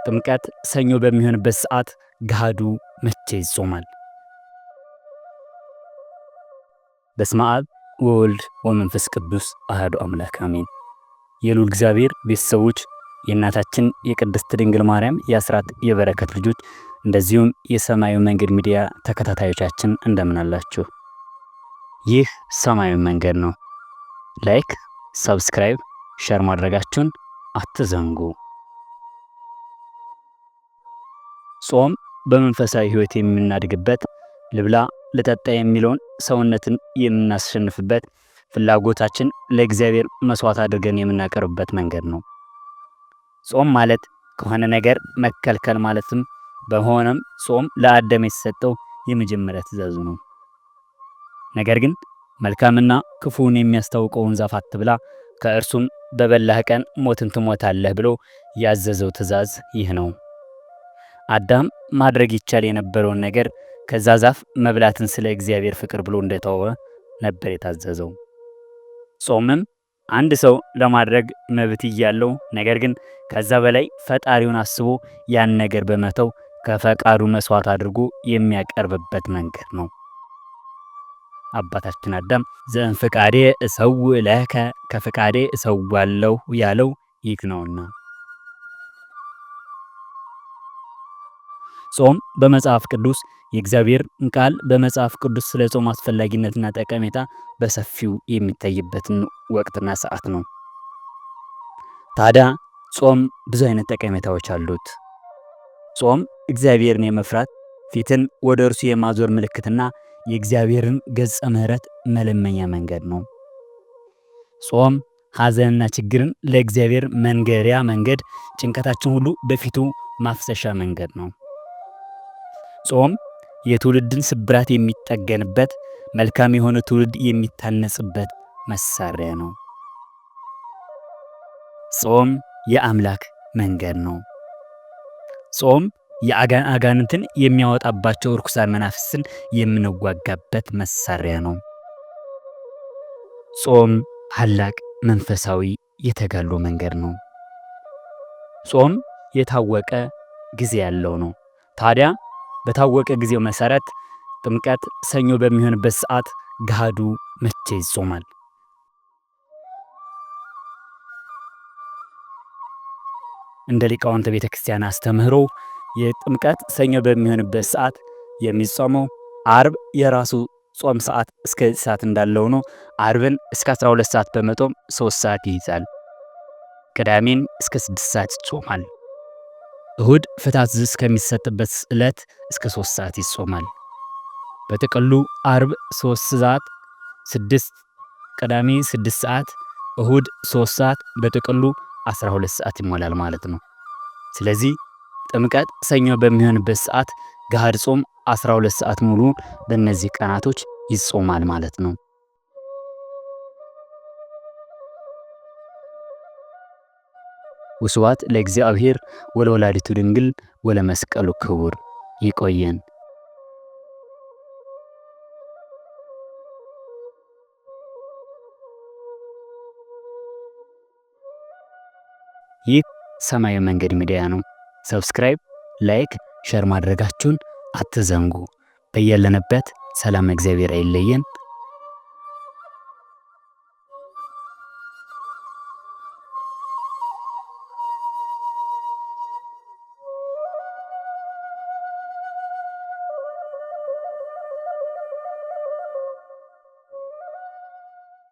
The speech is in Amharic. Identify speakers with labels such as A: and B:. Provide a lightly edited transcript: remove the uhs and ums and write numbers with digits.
A: ጥምቀት ሰኞ በሚሆንበት ሰዓት ገሃዱ መቼ ይጾማል? በስመ አብ ወወልድ ወመንፈስ ቅዱስ አሐዱ አምላክ አሜን። የልዑል እግዚአብሔር ቤተሰቦች የእናታችን የቅድስት ድንግል ማርያም የአስራት የበረከት ልጆች እንደዚሁም የሰማያዊ መንገድ ሚዲያ ተከታታዮቻችን እንደምን አላችሁ? ይህ ሰማያዊ መንገድ ነው። ላይክ፣ ሰብስክራይብ፣ ሼር ማድረጋችሁን አትዘንጉ። ጾም በመንፈሳዊ ሕይወት የምናድግበት፣ ልብላ ልጠጣ የሚለውን ሰውነትን የምናሸንፍበት፣ ፍላጎታችን ለእግዚአብሔር መስዋዕት አድርገን የምናቀርብበት መንገድ ነው። ጾም ማለት ከሆነ ነገር መከልከል ማለትም በሆነም ጾም ለአዳም የተሰጠው የመጀመሪያ ትእዛዙ ነው። ነገር ግን መልካምና ክፉን የሚያስታውቀውን ዛፍ አትብላ፣ ከእርሱም በበላህ ቀን ሞትን ትሞታለህ ብሎ ያዘዘው ትእዛዝ ይህ ነው። አዳም ማድረግ ይቻል የነበረውን ነገር ከዛ ዛፍ መብላትን ስለ እግዚአብሔር ፍቅር ብሎ እንደተወ ነበር የታዘዘው። ጾምም አንድ ሰው ለማድረግ መብት እያለው ነገር ግን ከዛ በላይ ፈጣሪውን አስቦ ያን ነገር በመተው ከፈቃዱ መስዋዕት አድርጎ የሚያቀርብበት መንገድ ነው። አባታችን አዳም ዘእንፍቃዴ እሰውእ ለከ ከፈቃዴ እሰዋለሁ ያለው ይህ ነውና። ጾም በመጽሐፍ ቅዱስ የእግዚአብሔር ቃል በመጽሐፍ ቅዱስ ስለ ጾም አስፈላጊነትና ጠቀሜታ በሰፊው የሚታይበትን ወቅትና ሰዓት ነው። ታዲያ ጾም ብዙ አይነት ጠቀሜታዎች አሉት። ጾም እግዚአብሔርን የመፍራት ፊትን ወደ እርሱ የማዞር ምልክትና የእግዚአብሔርን ገጸ ምሕረት መለመኛ መንገድ ነው። ጾም ሐዘንና ችግርን ለእግዚአብሔር መንገሪያ መንገድ፣ ጭንቀታችን ሁሉ በፊቱ ማፍሰሻ መንገድ ነው። ጾም የትውልድን ስብራት የሚጠገንበት፣ መልካም የሆነ ትውልድ የሚታነጽበት መሳሪያ ነው። ጾም የአምላክ መንገድ ነው። ጾም የአጋንንትን የሚያወጣባቸው ርኩሳን መናፍስትን የምንዋጋበት መሳሪያ ነው። ጾም ታላቅ መንፈሳዊ የተጋድሎ መንገድ ነው። ጾም የታወቀ ጊዜ ያለው ነው። ታዲያ በታወቀ ጊዜው መሰረት ጥምቀት ሰኞ በሚሆንበት ሰዓት ገሃዱ መቼ ይጾማል? እንደ ሊቃውንተ ቤተ ክርስቲያን አስተምህሮ የጥምቀት ሰኞ በሚሆንበት ሰዓት የሚጾመው አርብ የራሱ ጾም ሰዓት እስከ ሰዓት እንዳለው ነው። አርብን እስከ 12 ሰዓት በመጾም 3 ሰዓት ይይዛል። ቅዳሜን እስከ 6 ሰዓት ይጾማል። እሁድ ፍታት እስከሚሰጥበት ዕለት እስከ 3 ሰዓት ይጾማል። በጥቅሉ አርብ 3 ሰዓት፣ 6 ቅዳሜ 6 ሰዓት፣ እሁድ 3 ሰዓት፣ በጥቅሉ 12 ሰዓት ይሞላል ማለት ነው። ስለዚህ ጥምቀት ሰኞ በሚሆንበት ሰዓት ገሃድ ጾም 12 ሰዓት ሙሉ በእነዚህ ቀናቶች ይጾማል ማለት ነው። ወስብሐት ለእግዚአብሔር ወለወላዲቱ ድንግል ወለመስቀሉ ክቡር። ይቆየን። ይህ ሰማያዊ መንገድ ሚዲያ ነው። ሰብስክራይብ፣ ላይክ፣ ሼር ማድረጋችሁን አትዘንጉ። በያለንበት ሰላም እግዚአብሔር አይለየን።